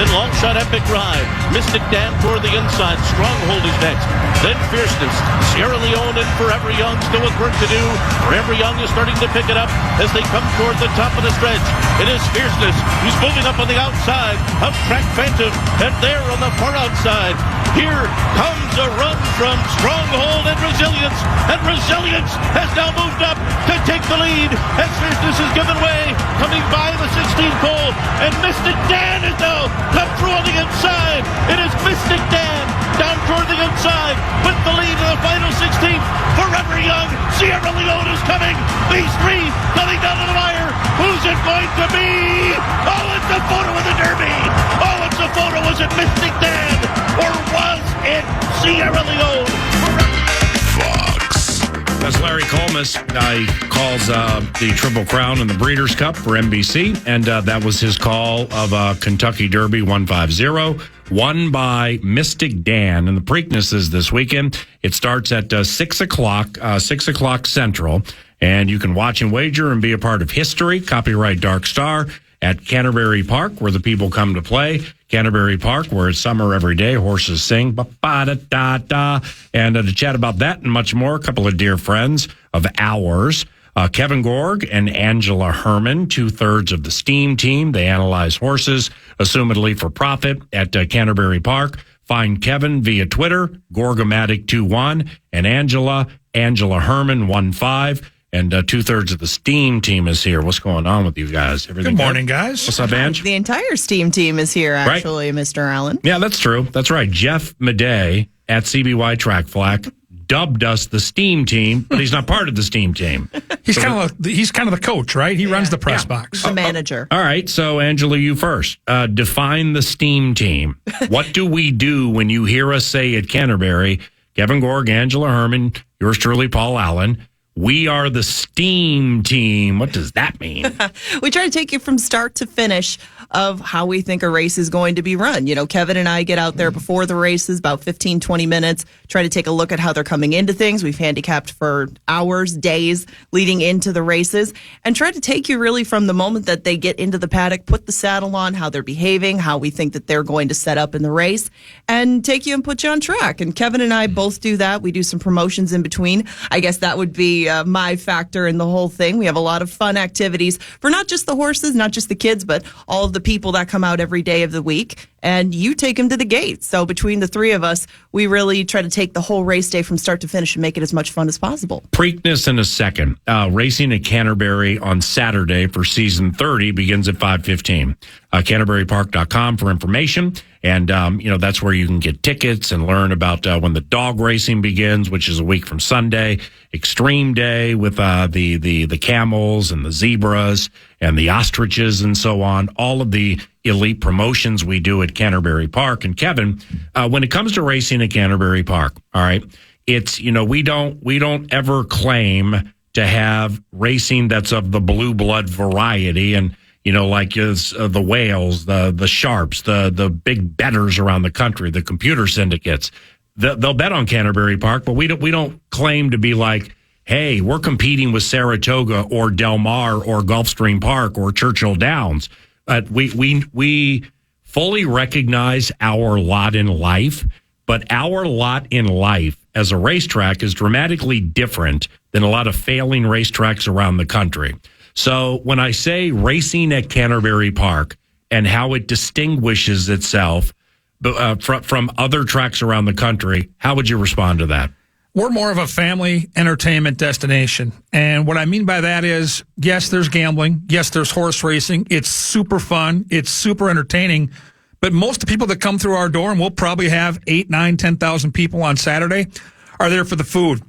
Then long shot epic ride. Mystic Dan toward the inside. Stronghold is next. Then Fierceness. Sierra Leone and Forever Young still with work to do. Forever Young is starting to pick it up as they come toward the top of the stretch. It is Fierceness who's moving up on the outside of Track Phantom, and there on the far outside. Here comes a run from Stronghold and Resilience has now moved up to take the lead as Fierceness is given way, coming by the 16th pole, and Mystic Dan is now come through on the inside. It is Mystic Dan down toward the inside with the lead in the final 16th. Forever Young, Sierra Leone is coming. These three coming down to the wire. Who's it going to be? Oh, it's a photo of the Derby. Oh, it's a photo. Was it Mystic Dan or was it Sierra Leone? Fox. That's Larry Colmus. He calls the Triple Crown and the Breeders' Cup for NBC, and that was his call of Kentucky Derby 150. Won by Mystic Dan, and the Preakness is this weekend. It starts at 6 o'clock Central, and you can watch and wager and be a part of history. Copyright Dark Star at Canterbury Park, where the people come to play. Canterbury Park, where it's summer every day. Horses sing, ba-ba-da-da-da. And to chat about that and much more, a couple of dear friends of ours. Kevin Gorg and Angela Hermann, 2/3 of the Steam team. They analyze horses, assumedly for profit, at Canterbury Park. Find Kevin via Twitter, Gorgomatic21, and Angela Hermann 15. And 2/3 of the Steam team is here. What's going on with you guys? Everything good morning, guys. What's up, Ange? The entire Steam team is here, actually, right? Mr. Allen. Yeah, that's true. That's right. Jeff Madej at CBY Track Flack dubbed us the Steam team, but he's not part of the Steam team. He's kind of the coach, right? He runs the press box. The manager. All right. So, Angela, you first. Define the Steam team. What do we do when you hear us say at Canterbury, Kevin Gorg, Angela Hermann, yours truly, Paul Allen, we are the Steam team? What does that mean? We try to take you from start to finish of how we think a race is going to be run. You know, Kevin and I get out there before the races, about 15, 20 minutes, try to take a look at how they're coming into things. We've handicapped for hours, days leading into the races, and try to take you really from the moment that they get into the paddock, put the saddle on, how they're behaving, how we think that they're going to set up in the race, and take you and put you on track. And Kevin and I both do that. We do some promotions in between. I guess that would be my factor in the whole thing. We have a lot of fun activities for not just the horses, not just the kids, but all of the people that come out every day of the week, and you take them to the gate. So between the three of us, we really try to take the whole race day from start to finish and make it as much fun as possible. Preakness in a second. Racing at Canterbury on Saturday for season 30 begins at 5:15. CanterburyPark.com for information. And, that's where you can get tickets and learn about when the dog racing begins, which is a week from Sunday. Extreme Day with the camels and the zebras and the ostriches and so on. All of the elite promotions we do at Canterbury Park. And Kevin, when it comes to racing at Canterbury Park, all right, it's, we don't ever claim to have racing that's of the blue blood variety. And, like the whales, the sharps, the big bettors around the country, the computer syndicates. They'll bet on Canterbury Park, but we don't claim to be like, hey, we're competing with Saratoga or Del Mar or Gulfstream Park or Churchill Downs. We fully recognize our lot in life, but our lot in life as a racetrack is dramatically different than a lot of failing racetracks around the country. So when I say racing at Canterbury Park and how it distinguishes itself from other tracks around the country, how would you respond to that? We're more of a family entertainment destination. And what I mean by that is, yes, there's gambling. Yes, there's horse racing. It's super fun. It's super entertaining. But most of the people that come through our door, and we'll probably have 8, 9, 10,000 people on Saturday, are there for the food.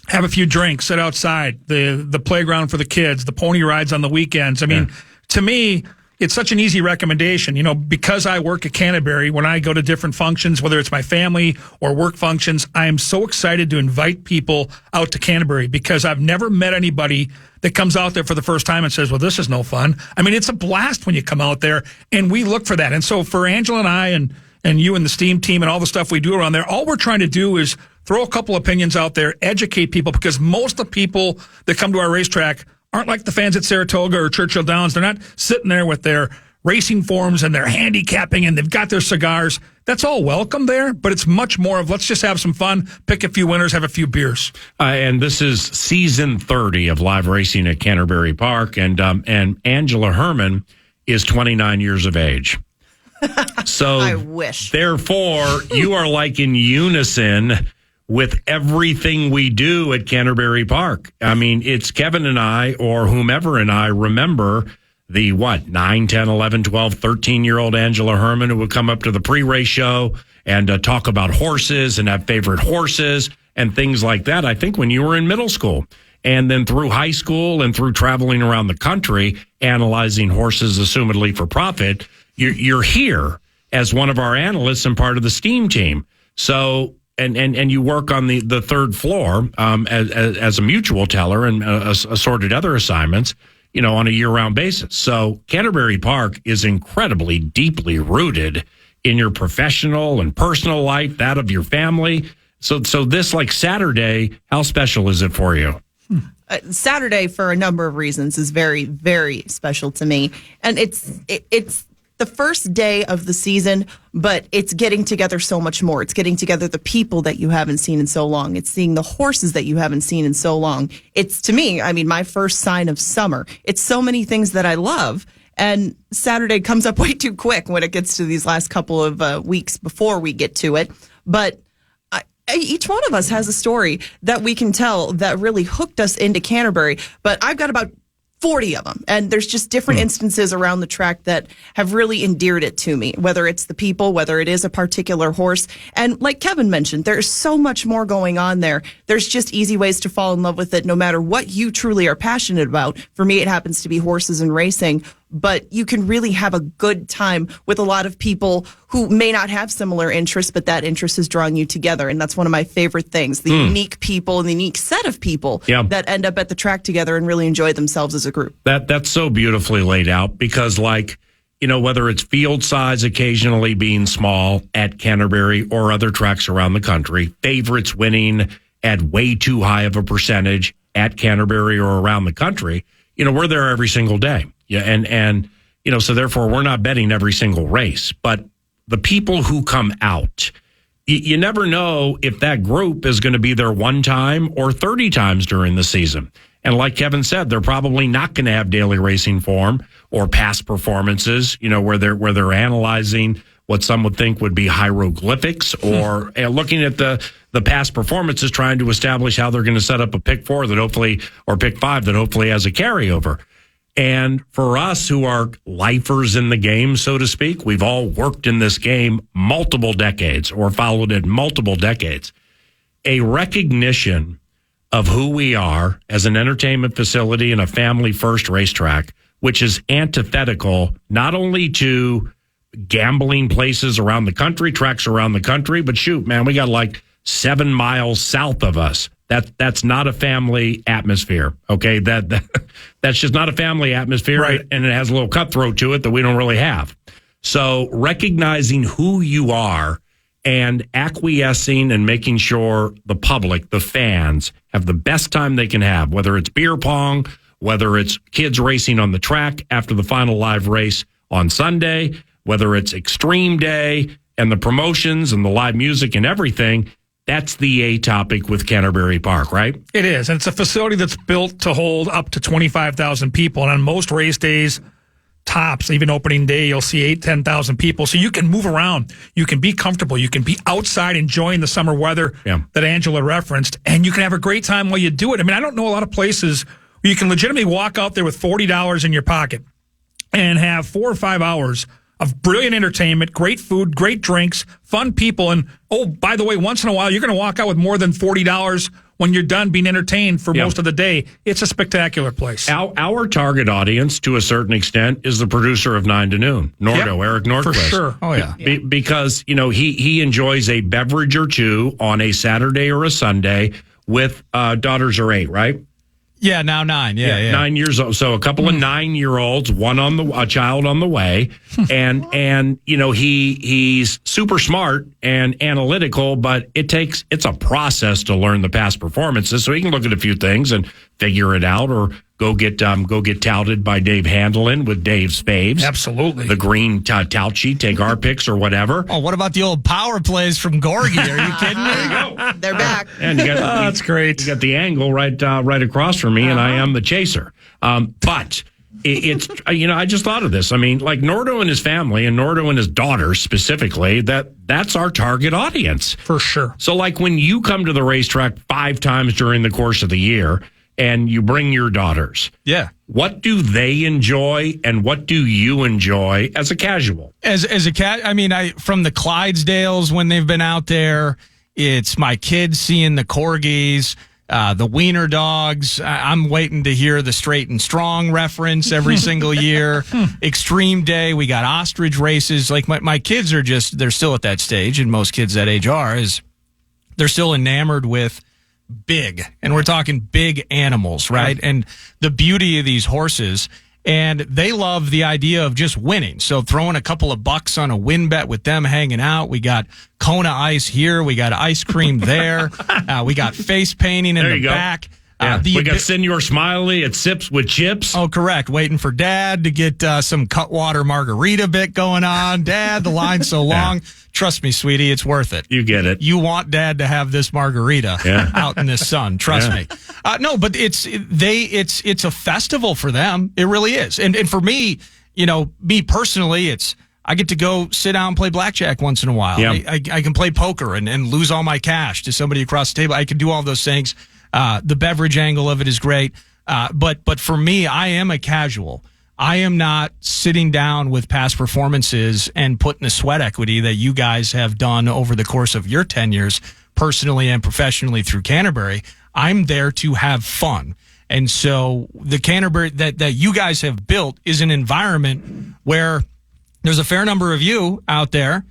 Have a few drinks, sit outside, the playground for the kids, the pony rides on the weekends. I mean, to me, it's such an easy recommendation. Because I work at Canterbury, when I go to different functions, whether it's my family or work functions, I am so excited to invite people out to Canterbury because I've never met anybody that comes out there for the first time and says, well, this is no fun. I mean, it's a blast when you come out there, and we look for that. And so for Angela and I and you and the Steam team and all the stuff we do around there, all we're trying to do is throw a couple opinions out there, educate people, because most of the people that come to our racetrack aren't like the fans at Saratoga or Churchill Downs. They're not sitting there with their racing forums and they're handicapping and they've got their cigars. That's all welcome there, but it's much more of let's just have some fun, pick a few winners, have a few beers. And this is season 30 of live racing at Canterbury Park, and Angela Hermann is 29 years of age. So I wish. Therefore, you are like in unison with everything we do at Canterbury Park. I mean, it's Kevin and I, or whomever and I, remember the 9, 10, 11, 12, 13-year-old Angela Hermann who would come up to the pre-race show and talk about horses and have favorite horses and things like that, I think when you were in middle school. And then through high school and through traveling around the country, analyzing horses, assumedly for profit, you're here as one of our analysts and part of the STEAM team. So, and you work on the third floor as a mutual teller and assorted other assignments, on a year-round basis. So Canterbury Park is incredibly deeply rooted in your professional and personal life, that of your family. So this, like Saturday, how special is it for you? Saturday, for a number of reasons, is very, very special to me. And it's the first day of the season, but it's getting together so much more. It's getting together the people that you haven't seen in so long. It's seeing the horses that you haven't seen in so long. It's, to me, my first sign of summer. It's so many things that I love. And Saturday comes up way too quick when it gets to these last couple of weeks before we get to it. But each one of us has a story that we can tell that really hooked us into Canterbury. But I've got about 40 of them. And there's just different instances around the track that have really endeared it to me, whether it's the people, whether it is a particular horse. And like Kevin mentioned, there's so much more going on there. There's just easy ways to fall in love with it, no matter what you truly are passionate about. For me, it happens to be horses and racing. But you can really have a good time with a lot of people who may not have similar interests, but that interest is drawing you together. And that's one of my favorite things, the unique people and the unique set of people that end up at the track together and really enjoy themselves as a group. That's so beautifully laid out because, whether it's field size occasionally being small at Canterbury or other tracks around the country, favorites winning at way too high of a percentage at Canterbury or around the country, we're there every single day. Yeah, and so therefore we're not betting every single race, but the people who come out, you never know if that group is going to be there one time or 30 times during the season. And like Kevin said, they're probably not going to have daily racing form or past performances, where they're analyzing what some would think would be hieroglyphics or looking at the past performances, trying to establish how they're going to set up a pick 4 that hopefully, or pick 5 that hopefully has a carryover. And for us who are lifers in the game, so to speak, we've all worked in this game multiple decades or followed it multiple decades. A recognition of who we are as an entertainment facility and a family-first racetrack, which is antithetical not only to gambling places around the country, tracks around the country, but shoot, man, we got 7 miles south of us. That's not a family atmosphere, okay? That's just not a family atmosphere, right. And it has a little cutthroat to it that we don't really have. So recognizing who you are and acquiescing and making sure the public, the fans, have the best time they can have, whether it's beer pong, whether it's kids racing on the track after the final live race on Sunday, whether it's Extreme Day and the promotions and the live music and everything. That's the A topic with Canterbury Park, right? It is. And it's a facility that's built to hold up to 25,000 people. And on most race days, tops, even opening day, you'll see 8,000, 10,000 people. So you can move around. You can be comfortable. You can be outside enjoying the summer weather that Angela referenced. And you can have a great time while you do it. I don't know a lot of places where you can legitimately walk out there with $40 in your pocket and have 4 or 5 hours of brilliant entertainment, great food, great drinks, fun people. And, oh, by the way, once in a while, you're going to walk out with more than $40 when you're done being entertained for most of the day. It's a spectacular place. Our target audience, to a certain extent, is the producer of 9 to Noon, Eric Nordquist. For sure. Oh, yeah. Because, he enjoys a beverage or two on a Saturday or a Sunday with daughters are 8, right? Yeah, now 9. Yeah. 9 years old. So a couple of 9-year-olds, a child on the way, and he's super smart and analytical, but it's a process to learn the past performances. So he can look at a few things and figure it out, or go get touted by Dave Handelin with Dave's faves. Absolutely. The green tout sheet, take our picks or whatever. Oh, what about the old power plays from Gorgie? Are you kidding me? There you go. They're back. And you got, that's great. You got the angle right across from me, and I am the chaser. But it's I just thought of this. I mean, like Nordo and his family, and Nordo and his daughter specifically, that's our target audience. For sure. So, like when you come to the racetrack 5 times during the course of the year, and you bring your daughters, Yeah. what do they enjoy, and what do you enjoy as a casual? As a cat, I mean, from the Clydesdales when they've been out there, it's my kids seeing the corgis, the wiener dogs. I'm waiting to hear the Straight and Strong reference every single year. Extreme Day, we got ostrich races. Like my kids are they're still at that stage, and most kids that age they're still enamored with big, and we're talking big animals, right? And the beauty of these horses, and they love the idea of just winning. So throwing a couple of bucks on a win bet with them hanging out. We got Kona ice here. We got ice cream there. We got face painting in the back. Yeah. We got Senor Smiley at Sips with Chips. Oh, correct. Waiting for Dad to get some Cutwater margarita bit going on. Dad, the line's so long. Trust me, sweetie, it's worth it. You get it. You want Dad to have this margarita out in the sun. Trust me. No, but it's a festival for them. It really is. And for me, me personally, I get to go sit down and play blackjack once in a while. Yeah. I can play poker and lose all my cash to somebody across the table. I can do all those things. The beverage angle of it is great. But for me, I am a casual. I am not sitting down with past performances and putting the sweat equity that you guys have done over the course of your 10 years, personally and professionally through Canterbury. I'm there to have fun. And so the Canterbury that you guys have built is an environment where there's a fair number of you out there.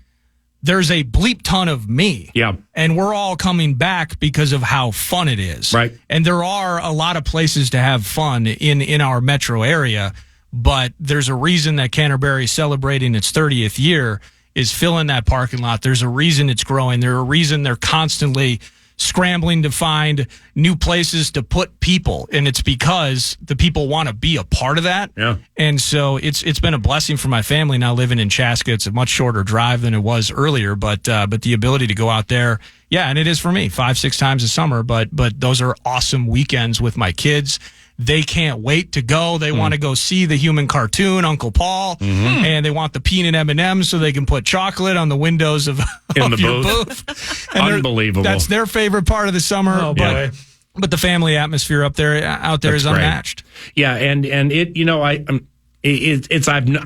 There's a bleep ton of me. Yeah. And we're all coming back because of how fun it is. Right. And there are a lot of places to have fun in our metro area, but there's a reason that Canterbury celebrating its 30th year is filling that parking lot. There's a reason it's growing. There's a reason they're constantly scrambling to find new places to put people, and it's because the people want to be a part of that. Yeah. And so it's been a blessing for my family now living in Chaska. It's a much shorter drive than it was earlier, but the ability to go out there, and it is for me 5-6 times a summer, but those are awesome weekends with my kids. They can't wait to go. They want to go see the human cartoon, Uncle Paul, and they want the peanut M&Ms so they can put chocolate on the windows of your booth. And unbelievable. That's their favored part of the summer. Oh, boy. But the family atmosphere out there is unmatched. Yeah, and it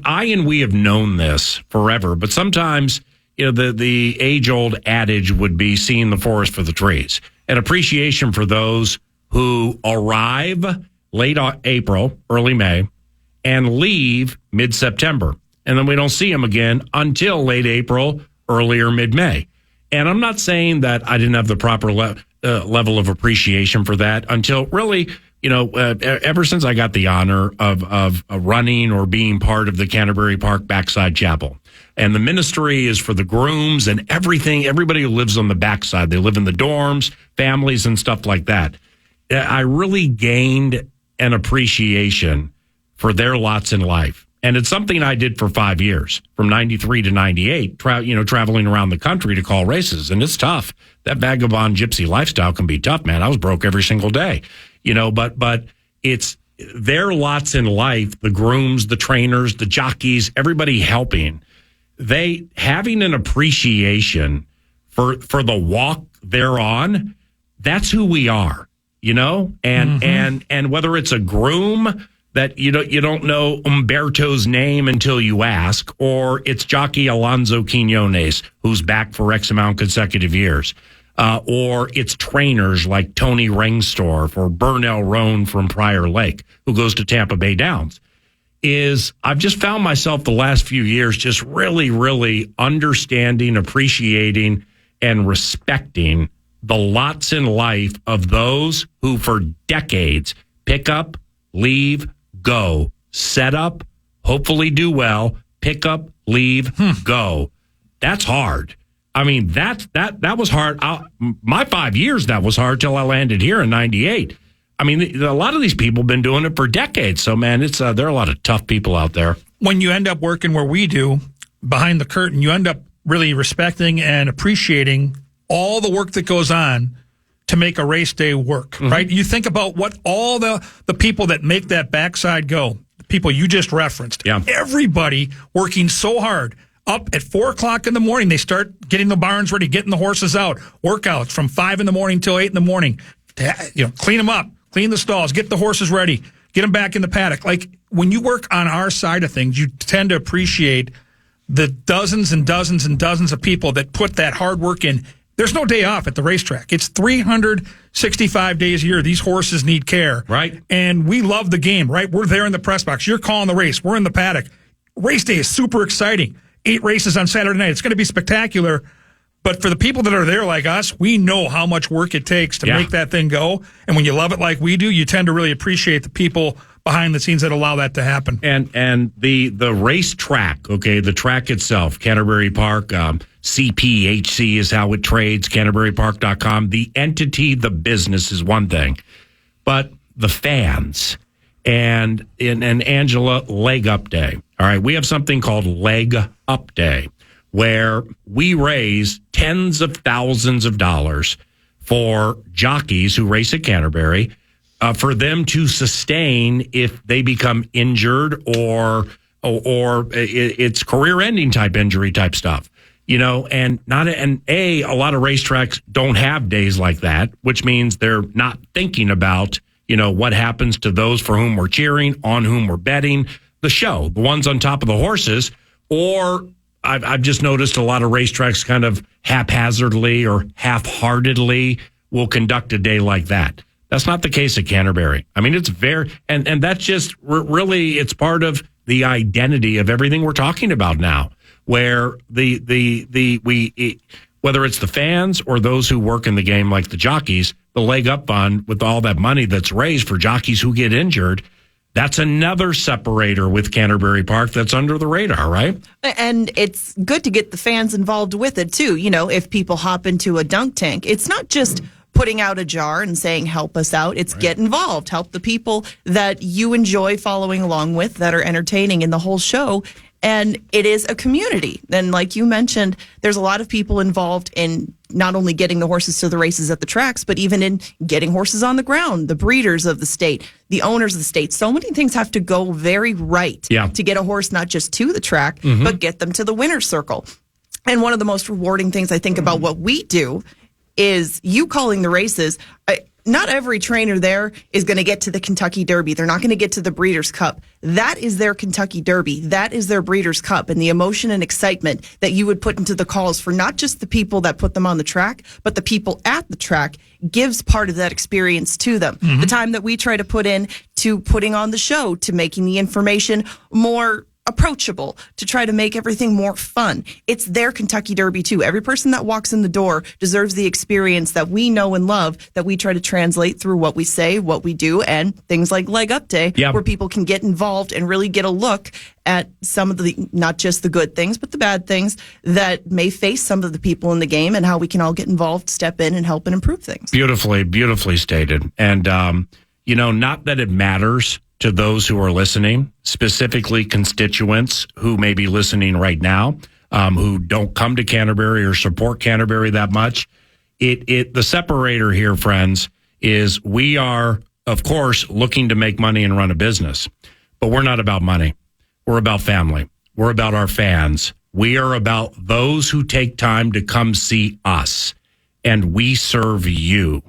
I and we have known this forever, but sometimes the age old adage would be seeing the forest for the trees, and appreciation for those who arrive late April, early May, and leave mid-September. And then we don't see them again until late April, early or mid-May. And I'm not saying that I didn't have the proper level of appreciation for that until really, ever since I got the honor of running or being part of the Canterbury Park Backside Chapel. And the ministry is for the grooms and everything, everybody who lives on the backside. They live in the dorms, families, and stuff like that. I really gained an appreciation for their lots in life. And it's something I did for 5 years, from 93 to 98, traveling around the country to call races. And it's tough. That vagabond gypsy lifestyle can be tough, man. I was broke every single day, but it's their lots in life, the grooms, the trainers, the jockeys, everybody helping. They having an appreciation for the walk they're on. That's who we are. And whether it's a groom that you don't know Umberto's name until you ask, or it's jockey Alonso Quinones, who's back for X amount consecutive years, or it's trainers like Tony Rengstorff or Burnell Roan from Prior Lake, who goes to Tampa Bay Downs, I've just found myself the last few years just really, really understanding, appreciating, and respecting the lots in life of those who for decades pick up, leave, go, set up, hopefully do well, pick up, leave, go. That's hard. I mean, that was hard. My 5 years, that was hard till I landed here in 98. I mean, a lot of these people have been doing it for decades. So, man, there are a lot of tough people out there. When you end up working where we do, behind the curtain, you end up really respecting and appreciating all the work that goes on to make a race day work, right? You think about what all the people that make that backside go, the people you just referenced, everybody working so hard. Up at 4 o'clock in the morning, they start getting the barns ready, getting the horses out, workouts from 5 in the morning till 8 in the morning. Clean them up, clean the stalls, get the horses ready, get them back in the paddock. Like, when you work on our side of things, you tend to appreciate the dozens and dozens and dozens of people that put that hard work in. There's no day off at the racetrack. It's 365 days a year. These horses need care. Right. And we love the game, right? We're there in the press box. You're calling the race. We're in the paddock. Race day is super exciting. 8 races on Saturday night. It's going to be spectacular. But for the people that are there like us, we know how much work it takes to make that thing go. And when you love it like we do, you tend to really appreciate the people behind the scenes that allow that to happen. And the race track, okay, the track itself, Canterbury Park, CPHC is how it trades, CanterburyPark.com. The entity, the business is one thing, but the fans and Angela, Leg Up Day. All right, we have something called Leg Up Day, where we raise tens of thousands of dollars for jockeys who race at Canterbury, for them to sustain if they become injured or it's career-ending type injury type stuff. And a lot of racetracks don't have days like that, which means they're not thinking about, what happens to those for whom we're cheering, on whom we're betting, the show, the ones on top of the horses. Or I've just noticed a lot of racetracks kind of haphazardly or half-heartedly will conduct a day like that. That's not the case at Canterbury. I mean, it's and that's just really, it's part of the identity of everything we're talking about now, where whether it's the fans or those who work in the game, like the jockeys, the Leg Up Fund, with all that money that's raised for jockeys who get injured, that's another separator with Canterbury Park that's under the radar, right? And it's good to get the fans involved with it, too. If people hop into a dunk tank, it's not just putting out a jar and saying, help us out. It's get involved. Help the people that you enjoy following along with, that are entertaining in the whole show. And it is a community. And like you mentioned, there's a lot of people involved in not only getting the horses to the races at the tracks, but even in getting horses on the ground, the breeders of the state, the owners of the state. So many things have to go very right to get a horse not just to the track, but get them to the winner's circle. And one of the most rewarding things I think about what we do is you calling the races. Not every trainer there is going to get to the Kentucky Derby. They're not going to get to the Breeders' Cup. That is their Kentucky Derby. That is their Breeders' Cup. And the emotion and excitement that you would put into the calls for not just the people that put them on the track, but the people at the track gives part of that experience to them. The time that we try to put in to putting on the show, to making the information more approachable, to try to make everything more fun. It's their Kentucky Derby too. Every person that walks in the door deserves the experience that we know and love, that we try to translate through what we say, what we do, and things like Leg Up Day, where people can get involved and really get a look at some of the, not just the good things, but the bad things that may face some of the people in the game, and how we can all get involved, step in, and help and improve things. Beautifully stated. And, not that it matters to those who are listening, specifically constituents who may be listening right now, who don't come to Canterbury or support Canterbury that much. The separator here, friends, is we are, of course, looking to make money and run a business, but we're not about money. We're about family. We're about our fans. We are about those who take time to come see us, and we serve you.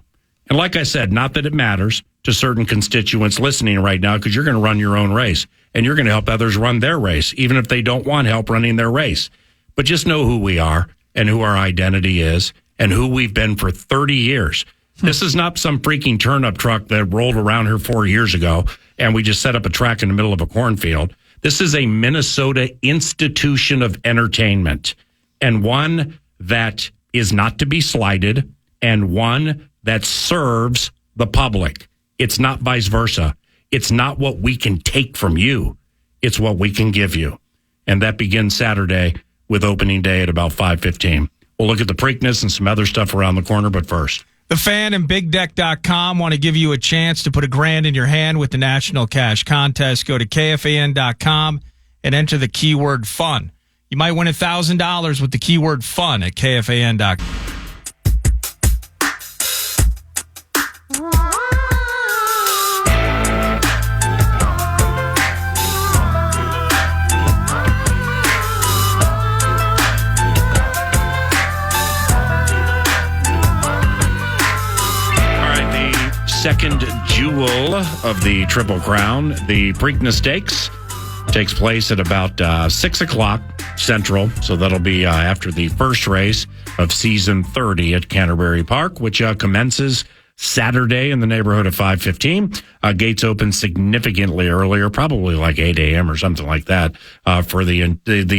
And like I said, not that it matters to certain constituents listening right now, because you're going to run your own race and you're going to help others run their race, even if they don't want help running their race. But just know who we are and who our identity is and who we've been for 30 years. This is not some freaking turnip truck that rolled around here 4 years ago and we just set up a track in the middle of a cornfield. This is a Minnesota institution of entertainment, and one that is not to be slighted, and one that serves the public. It's not vice versa. It's not what we can take from you. It's what we can give you. And that begins Saturday with opening day at about 5:15. We'll look at the Preakness and some other stuff around the corner, but first. The Fan and BigDeck.com want to give you a chance to put $1,000 in your hand with the National Cash Contest. Go to KFAN.com and enter the keyword fun. You might win $1,000 with the keyword fun at KFAN.com. Second jewel of the Triple Crown, the Preakness Stakes, takes place at about 6 o'clock Central. So that'll be after the first race of season 30 at Canterbury Park, which commences Saturday in the neighborhood of 5:15. Gates open significantly earlier, probably like 8 a.m. or something like that, for the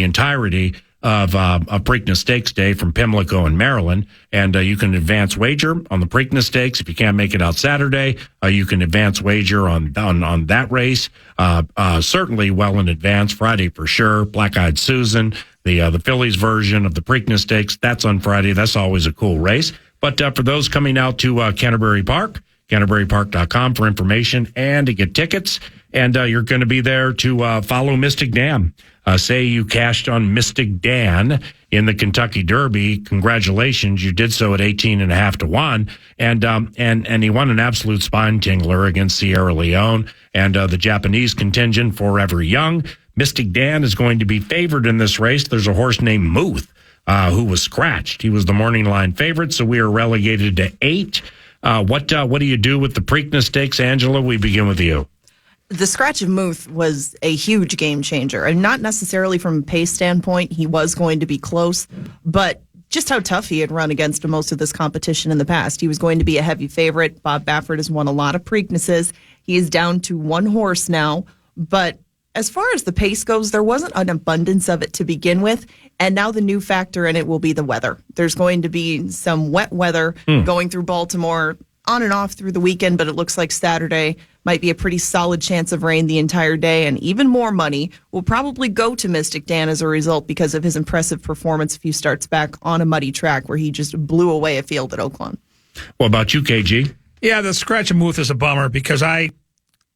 entirety of a Preakness Stakes Day from Pimlico in Maryland. And you can advance wager on the Preakness Stakes. If you can't make it out Saturday, you can advance wager on that race, certainly well in advance. Friday for sure. Black-Eyed Susan, the Phillies version of the Preakness Stakes, that's on Friday. That's always a cool race. But for those coming out to Canterbury Park, CanterburyPark.com for information and to get tickets. And you're going to be there to follow Mystic Dan. Say you cashed on Mystic Dan in the Kentucky Derby. Congratulations, you did so at 18.5 to 1, and he won an absolute spine tingler against Sierra Leone and the Japanese contingent Forever Young. Mystic Dan is going to be favored in this race. There's a horse named Muth who was scratched. He was the morning line favorite, so we are relegated to 8. What do you do with the Preakness Stakes, Angela? We begin with you. The scratch of Muth was a huge game changer, and not necessarily from a pace standpoint. He was going to be close, but just how tough he had run against most of this competition in the past. He was going to be a heavy favorite. Bob Baffert has won a lot of Preaknesses. He is down to one horse now, but as far as the pace goes, there wasn't an abundance of it to begin with, and now the new factor in it will be the weather. There's going to be some wet weather going through Baltimore on and off through the weekend, but it looks like Saturday might be a pretty solid chance of rain the entire day, and even more money will probably go to Mystic Dan as a result because of his impressive performance a few starts back on a muddy track where he just blew away a field at Oaklawn. What about you, KG? Yeah, the scratch of Muth is a bummer because I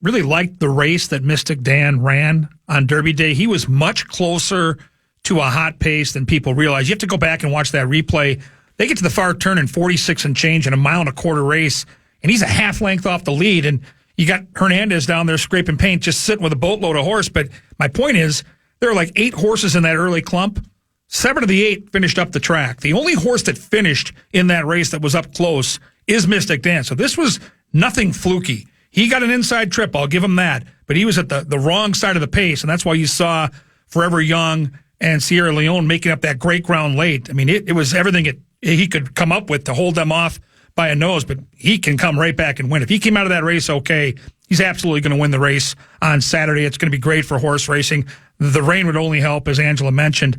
really liked the race that Mystic Dan ran on Derby Day. He was much closer to a hot pace than people realize. You have to go back and watch that replay. They get to the far turn in 46 and change in a 1.25 mile race, and he's a half length off the lead, and you got Hernandez down there scraping paint, just sitting with a boatload of horse. But my point is, there are like 8 horses in that early clump. 7 of the 8 finished up the track. The only horse that finished in that race that was up close is Mystic Dan. So this was nothing fluky. He got an inside trip, I'll give him that. But he was at the wrong side of the pace, and that's why you saw Forever Young and Sierra Leone making up that great ground late. I mean, it was everything he could come up with to hold them off by a nose, but he can come right back and win. If he came out of that race okay, he's absolutely going to win the race on Saturday. It's going to be great for horse racing. The rain would only help, as Angela mentioned.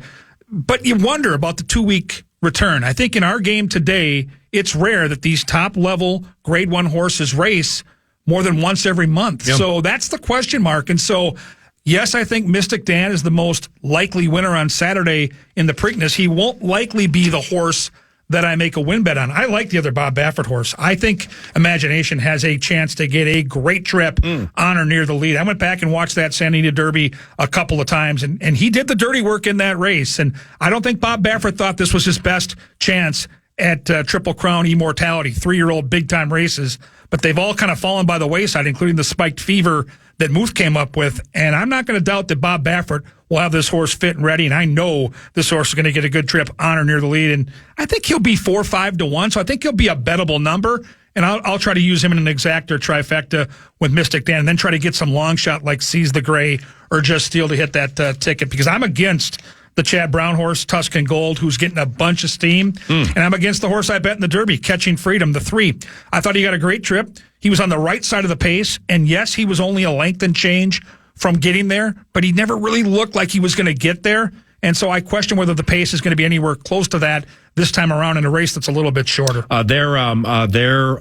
But you wonder about the 2-week return. I think in our game today, it's rare that these top-level Grade 1 horses race more than once every month. Yep. So that's the question mark. And so, yes, I think Mystic Dan is the most likely winner on Saturday in the Preakness. He won't likely be the horse that I make a win bet on. I like the other Bob Baffert horse. I think Imagination has a chance to get a great trip on or near the lead. I went back and watched that Santa Anita Derby a couple of times, and he did the dirty work in that race. And I don't think Bob Baffert thought this was his best chance at Triple Crown Immortality, 3-year-old big-time races. But they've all kind of fallen by the wayside, including the Spiked Fever that Muth came up with. And I'm not going to doubt that Bob Baffert will have this horse fit and ready. And I know this horse is going to get a good trip on or near the lead. And I think he'll be 4 or 5 to 1. So I think he'll be a bettable number. And I'll try to use him in an exactor trifecta with Mystic Dan and then try to get some long shot like Seize the Gray or Just Steel to hit that ticket, because I'm against the Chad Brown horse, Tuscan Gold, who's getting a bunch of steam. And I'm against the horse I bet in the Derby, Catching Freedom, the 3. I thought he got a great trip. He was on the right side of the pace, and yes, he was only a length and change from getting there, but he never really looked like he was going to get there. And so I question whether the pace is going to be anywhere close to that this time around in a race that's a little bit shorter. There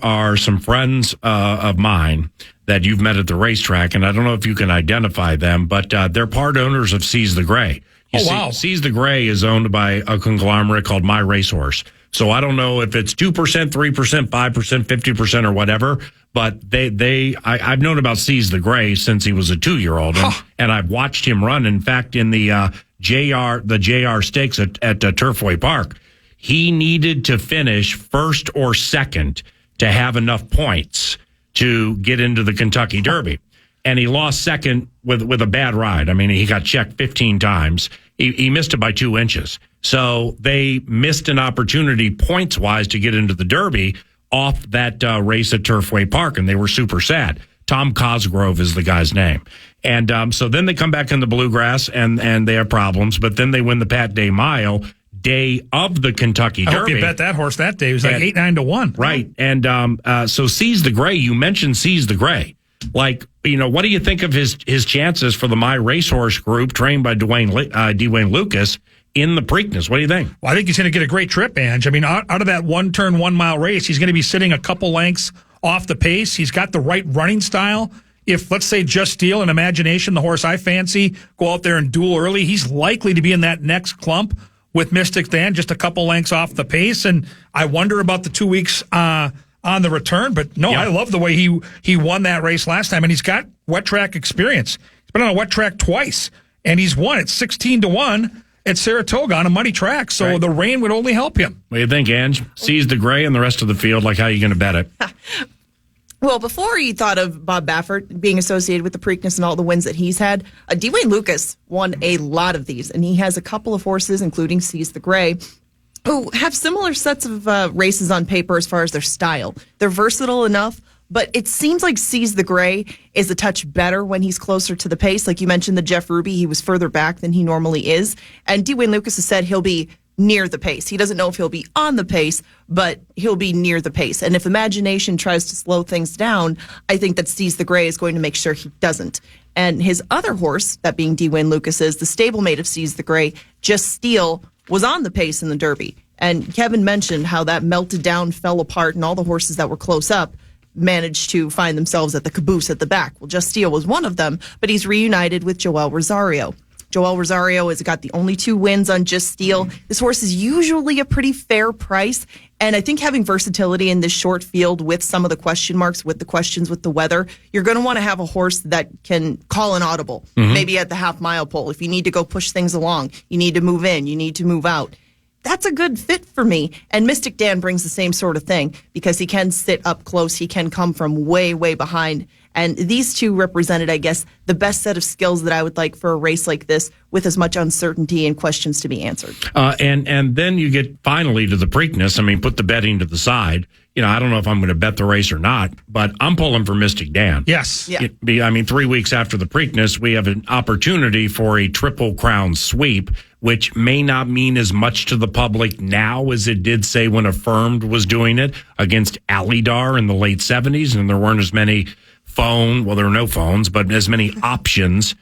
are some friends of mine that you've met at the racetrack, and I don't know if you can identify them, but they're part owners of Seize the Gray. Wow. Seize the Gray is owned by a conglomerate called My Racehorse. So I don't know if it's 2%, 3%, 5%, 50% or whatever, but I've known about Seize the Gray since he was a 2-year-old, and I've watched him run. In fact, in the JR Stakes at Turfway Park, he needed to finish first or second to have enough points to get into the Kentucky Derby. And he lost second with a bad ride. I mean, he got checked 15 times. He missed it by 2 inches. So they missed an opportunity points-wise to get into the Derby off that race at Turfway Park, and they were super sad. Tom Cosgrove is the guy's name. And so then they come back in the Bluegrass, and they have problems, but then they win the Pat Day Mile day of the Kentucky Derby. I hope you bet that horse that day. It was like 8-9 to 1. Right. And so Seize the Gray, you mentioned Seize the Gray. Like, what do you think of his chances for the My Racehorse group trained by Dwayne Lucas in the Preakness? What do you think? Well, I think he's going to get a great trip, Ange. I mean, out of that 1-turn, 1-mile race, he's going to be sitting a couple lengths off the pace. He's got the right running style. If, let's say, Just Steel and Imagination, the horse I fancy, go out there and duel early, he's likely to be in that next clump with Mystic Dan, just a couple lengths off the pace. And I wonder about the 2 weeks on the return. But no, I love the way he won that race last time. And he's got wet track experience. He's been on a wet track twice, and he's won at 16 to 1 at Saratoga on a muddy track. So the rain would only help him. What do you think, Ange? Seize the Gray and the rest of the field. Like, how are you going to bet it? Well, before he thought of Bob Baffert being associated with the Preakness and all the wins that he's had, Dwayne Lucas won a lot of these, and he has a couple of horses, including Seize the Gray, who have similar sets of races on paper as far as their style. They're versatile enough, but it seems like Seize the Gray is a touch better when he's closer to the pace. Like you mentioned, the Jeff Ruby, he was further back than he normally is, and Dwayne Lucas has said he'll be near the pace. He doesn't know if he'll be on the pace, but he'll be near the pace. And if Imagination tries to slow things down, I think that Seize the Gray is going to make sure he doesn't. And his other horse, that being Dwayne Lucas's, the stablemate of Seize the Gray, Just Steel, was on the pace in the Derby. And Kevin mentioned how that melted down, fell apart, and all the horses that were close up managed to find themselves at the caboose at the back. Well, Just Steel was one of them, but he's reunited with Joel Rosario. Joel Rosario has got the only 2 wins on Just Steel. This horse is usually a pretty fair price, and I think having versatility in this short field with some of the question marks, with the questions with the weather, you're going to want to have a horse that can call an audible, maybe at the half-mile pole. If you need to go push things along, you need to move in, you need to move out. That's a good fit for me. And Mystic Dan brings the same sort of thing because he can sit up close. He can come from way, way behind. And these two represented, I guess, the best set of skills that I would like for a race like this with as much uncertainty and questions to be answered. And then you get finally to the Preakness. I mean, put the betting to the side. I don't know if I'm going to bet the race or not, but I'm pulling for Mystic Dan. Yes. Yeah. 3 weeks after the Preakness, we have an opportunity for a Triple Crown sweep, which may not mean as much to the public now as it did, say, when Affirmed was doing it against Alydar in the late 70s, and there weren't as many there were no phones, but as many options,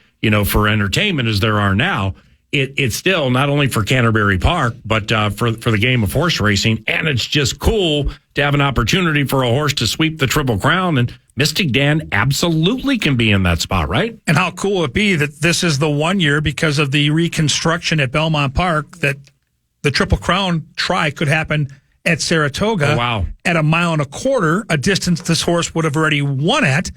for entertainment as there are now. It's still not only for Canterbury Park, but for the game of horse racing. And it's just cool to have an opportunity for a horse to sweep the Triple Crown. And Mystic Dan absolutely can be in that spot, right? And how cool would it be that this is the 1 year because of the reconstruction at Belmont Park that the Triple Crown try could happen at Saratoga. Oh, wow. At 1.25 miles, a distance this horse would have already won at.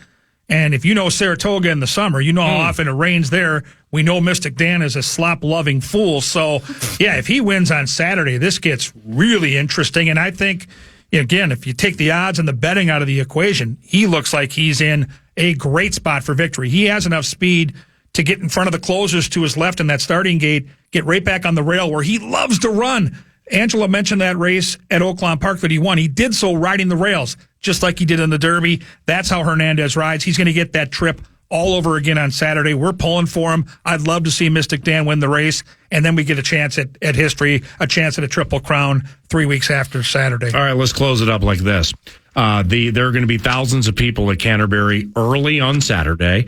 And if you know Saratoga in the summer, you know how often it rains there. We know Mystic Dan is a slop-loving fool. So, yeah, if he wins on Saturday, this gets really interesting. And I think, again, if you take the odds and the betting out of the equation, he looks like he's in a great spot for victory. He has enough speed to get in front of the closers to his left in that starting gate, get right back on the rail where he loves to run. Angela mentioned that race at Oaklawn Park that he won. He did so riding the rails, just like he did in the Derby. That's how Hernandez rides. He's going to get that trip all over again on Saturday. We're pulling for him. I'd love to see Mystic Dan win the race, and then we get a chance at history, a chance at a Triple Crown 3 weeks after Saturday. All right, let's close it up like this. There are going to be thousands of people at Canterbury early on Saturday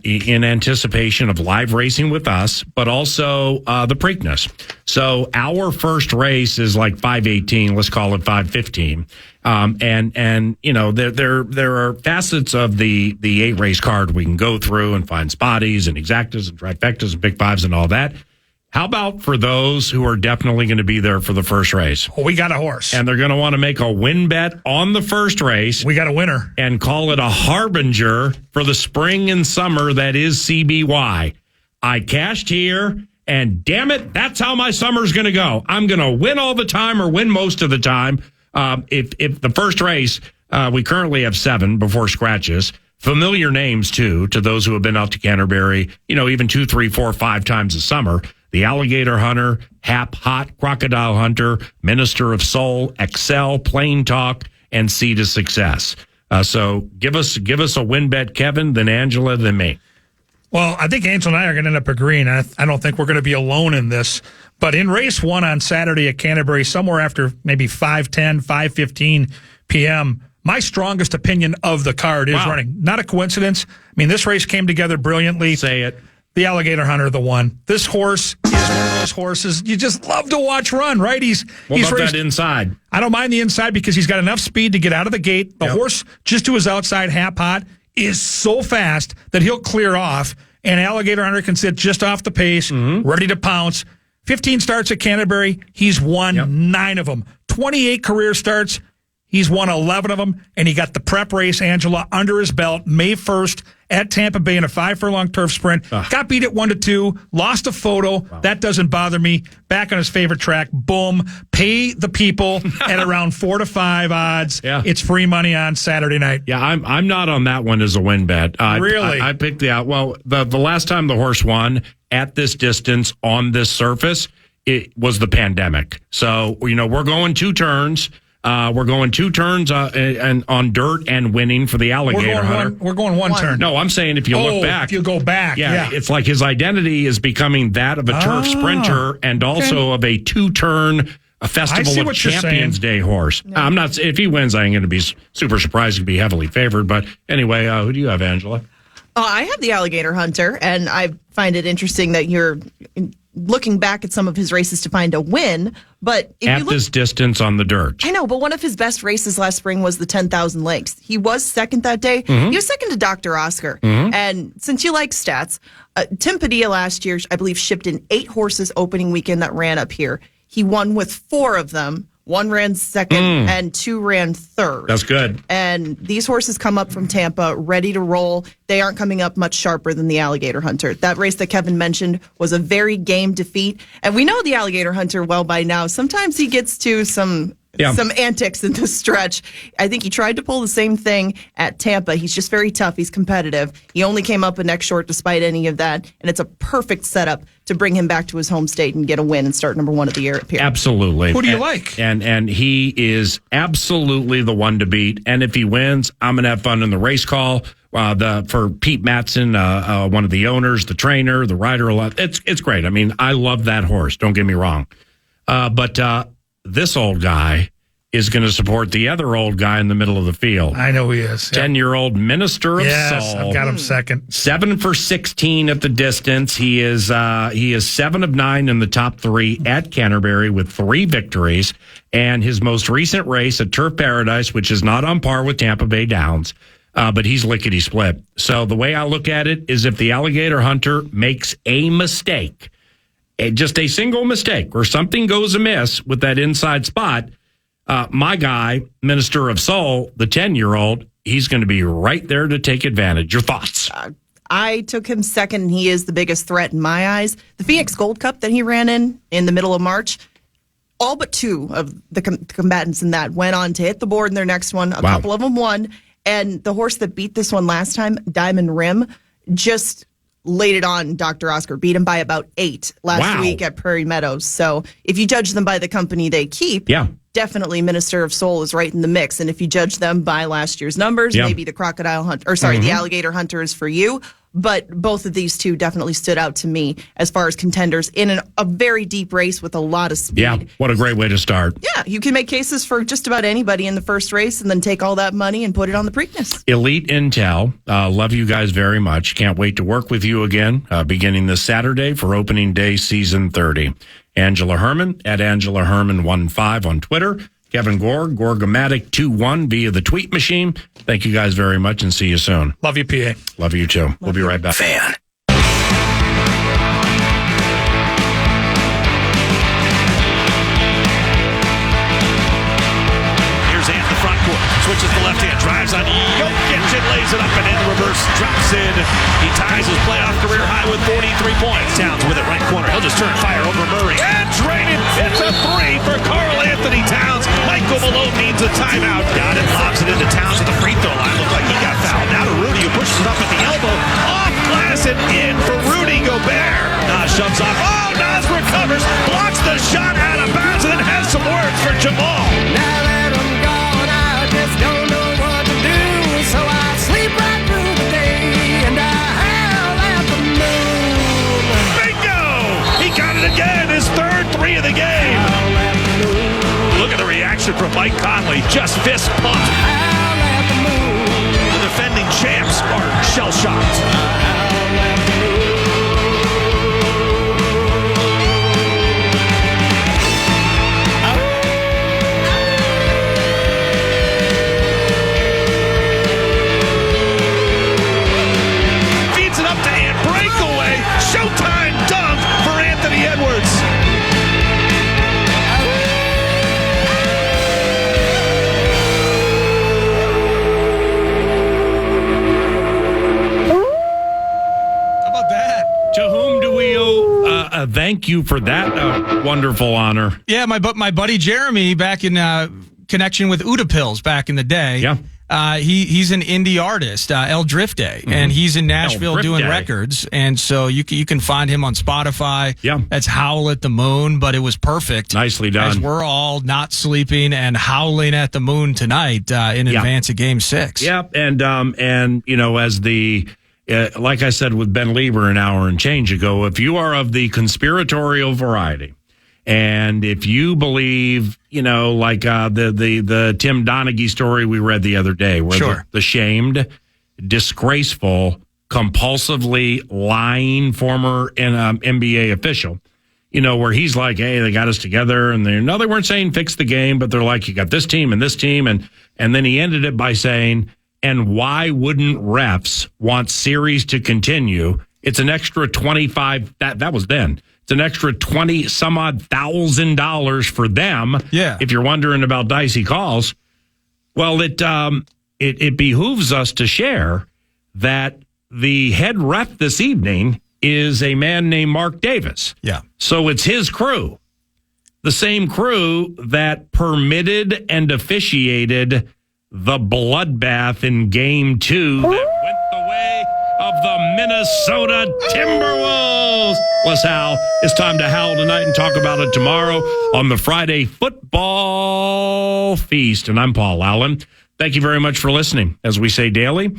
in anticipation of live racing with us, but also the Preakness. So our first race is like 5:18. Let's call it 5:15. There are facets of the 8-race card we can go through and find spotties and exactas and trifectas and pick fives and all that. How about for those who are definitely going to be there for the first race? Well, we got a horse. And they're going to want to make a win bet on the first race. We got a winner. And call it a harbinger for the spring and summer that is CBY. I cashed here, and damn it, that's how my summer's going to go. I'm going to win all the time or win most of the time. If the first race, we currently have 7 before scratches. Familiar names, too, to those who have been out to Canterbury, even 2, 3, 4, 5 times a summer. The Alligator Hunter, Hap Hot, Crocodile Hunter, Minister of Soul, Excel, Plain Talk, and Seed of Success. So give us a win bet, Kevin, then Angela, then me. Well, I think Angela and I are going to end up agreeing. I don't think we're going to be alone in this. But in race 1 on Saturday at Canterbury, somewhere after maybe 5:10, 5:15 p.m., my strongest opinion of the card is running. Not a coincidence. I mean, this race came together brilliantly. Say it. The Alligator Hunter, the one. This horse is one of those horses you just love to watch run, right? He's about raced, that inside? I don't mind the inside because he's got enough speed to get out of the gate. The horse, just to his outside, Hap Hot, is so fast that he'll clear off, and Alligator Hunter can sit just off the pace, ready to pounce. 15 starts at Canterbury. He's won 9 of them. 28 career starts. He's won 11 of them, and he got the prep race, Angela, under his belt May 1st at Tampa Bay in a 5-furlong turf sprint. Got beat at 1-2, lost a photo. That doesn't bother me. Back on his favorite track. Boom. Pay the people at around 4 to 5 odds. Yeah. It's free money on Saturday night. Yeah, I'm not on that one as a win bet. Really? I picked the last time the horse won at this distance on this surface, it was the pandemic. So, we're going 2 turns. We're going 2 turns and on dirt and winning for the Alligator Hunter. We're going one turn. No, I'm saying if you look back. If you go back. Yeah. It's like his identity is becoming that of a turf sprinter and also of a 2-turn Festival of Champions Day horse. No. I'm not. If he wins, I'm going to be super surprised to be heavily favored. But anyway, who do you have, Angela? I have the Alligator Hunter, and I find it interesting that you're looking back at some of his races to find a win. But if at you look, this distance on the dirt, I know. But one of his best races last spring was the 10,000 Lakes. He was second that day. He was second to Dr. Oscar. And since you like stats, Tim Padilla last year, I believe, shipped in 8 horses opening weekend that ran up here. He won with 4 of them. 1 ran second and 2 ran third. That's good. And these horses come up from Tampa ready to roll. They aren't coming up much sharper than the Alligator Hunter. That race that Kevin mentioned was a very game defeat. And we know the Alligator Hunter well by now. Sometimes he gets to some antics in the stretch. I think he tried to pull the same thing at Tampa. He's just very tough. He's competitive. He only came up a neck short despite any of that. And it's a perfect setup to bring him back to his home state and get a win and start number 1 of the year at Pierre. Absolutely. Who do you like? And he is absolutely the one to beat. And if he wins, I'm going to have fun in the race call. For Pete Matson, one of the owners, the trainer, the rider, it's great. I mean, I love that horse. Don't get me wrong. But this old guy is going to support the other old guy in the middle of the field. I know he is. 10-year-old Minister of Soul. Yes, I've got him second. 7 for 16 at the distance. He is 7 of 9 in the top 3 at Canterbury with 3 victories. And his most recent race at Turf Paradise, which is not on par with Tampa Bay Downs, but he's lickety split. So the way I look at it is if the Alligator Hunter makes a mistake, just a single mistake, or something goes amiss with that inside spot, my guy, Minister of Soul, the 10-year-old, he's going to be right there to take advantage. Your thoughts? I took him second, and he is the biggest threat in my eyes. The Phoenix Gold Cup that he ran in the middle of March, all but 2 of the combatants in that went on to hit the board in their next one. A couple of them won. And the horse that beat this one last time, Diamond Rim, just laid it on Dr. Oscar, beat him by about 8 last week at Prairie Meadows. So if you judge them by the company they keep, definitely Minister of Soul is right in the mix. And if you judge them by last year's numbers, maybe the Crocodile Hunter, the Alligator Hunter is for you. But both of these 2 definitely stood out to me as far as contenders in a very deep race with a lot of speed. Yeah, what a great way to start. Yeah, you can make cases for just about anybody in the first race and then take all that money and put it on the Preakness. Elite Intel. Love you guys very much. Can't wait to work with you again beginning this Saturday for opening day season 30. Angela Hermann at Angela Hermann 15 on Twitter. Kevin Gorg, Gorgomatic21 via the tweet machine. Thank you guys very much and see you soon. Love you, PA. Love you too. We'll be right back. Fan. He ties his playoff career high with 43 points. Towns with it right corner. He'll just turn fire over Murray. And drain it. It's a 3 for Karl Anthony Towns. Michael Malone needs a timeout. Got it. Lobs it into Towns at the free throw line. Looked like he got fouled. Now to Rudy, who pushes it up at the elbow. Off glass and in for Rudy Gobert. Nas shoves off. Oh, Nas recovers. Blocks the shot out of bounds and then has some words for Jamal. Now that I'm gone, I just don't know what to do. So I sleep right through the day and I howl at the moon. Bingo! He got it again. His third 3 of the game. Look at the reaction from Mike Conley. Just fist pumped. Howl at the moon. The defending champs are shell-shocked. Feeds it up to Ant. Breakaway. Showtime dunk for Anthony Edwards. To whom do we owe a thank you for that wonderful honor? Yeah, my buddy Jeremy back in connection with Uda Pills back in the day. Yeah. He's an indie artist, El Drifte, and he's in Nashville doing records. And so you can find him on Spotify. Yeah. That's Howl at the Moon, but it was perfect. Nicely done. As we're all not sleeping and howling at the moon tonight in advance of Game 6. Yep. And you know, as the like I said with Ben Lieber an hour and change ago, if you are of the conspiratorial variety, and if you believe, you know, like the Tim Donaghy story we read the other day, where the shamed, disgraceful, compulsively lying former NBA official, you know, where he's like, hey, they got us together, and they weren't saying fix the game, but they're like, you got this team and this team, and then he ended it by saying, and why wouldn't refs want series to continue? It's an extra 25. That was then. It's an extra 20 some odd $1,000 for them. Yeah. If you're wondering about dicey calls, well, it behooves us to share that the head ref this evening is a man named Mark Davis. Yeah. So it's his crew, the same crew that permitted and officiated the bloodbath in Game 2 that went the way of the Minnesota Timberwolves. Well, Hal, it's time to howl tonight and talk about it tomorrow on the Friday Football Feast. And I'm Paul Allen. Thank you very much for listening. As we say daily,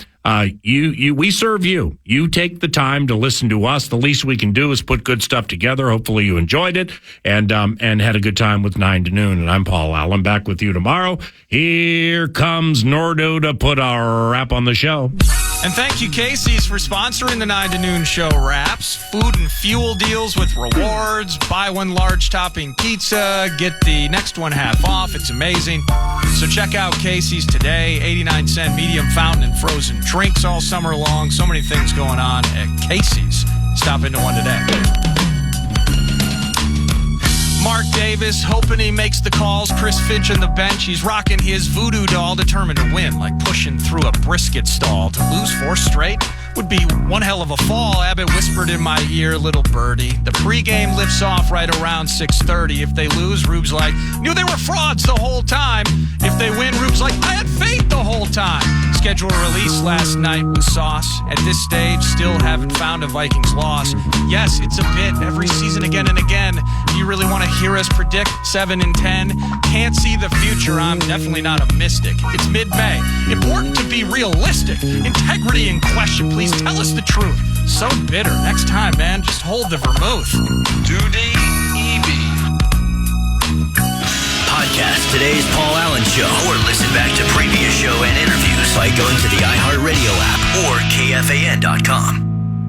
we serve you. You take the time to listen to us. The least we can do is put good stuff together. Hopefully you enjoyed it and had a good time with 9 to noon. And I'm Paul Allen, back with you tomorrow. Here comes Nordo to put a wrap on the show. And thank you, Casey's, for sponsoring the 9 to noon show wraps. Food and fuel deals with rewards. Buy one large topping pizza, get the next one half off. It's amazing. So check out Casey's today. 89-cent medium fountain and frozen drinks all summer long. So many things going on at Casey's. Stop into one today. Mark Davis, hoping he makes the calls. Chris Finch on the bench. He's rocking his voodoo doll, determined to win, like pushing through a brisket stall. To lose 4 straight would be one hell of a fall. Abbott whispered in my ear, little birdie. The pregame lifts off right around 6:30. If they lose, Rube's like, knew they were frauds the whole time. If they win, Rube's like, I had faith the whole time. Schedule release last night with sauce. At this stage, still haven't found a Vikings loss. Yes, it's a bit every season again and again. Do you really want to hear us predict 7 and 10? Can't see the future. I'm definitely not a mystic. It's mid-May. Important to be realistic. Integrity in question. Please tell us the truth. So bitter. Next time, man, just hold the vermouth. Today, EB. Podcast today's Paul Allen Show, or listen back to previous show and interviews by going to the iHeartRadio app or KFAN.com.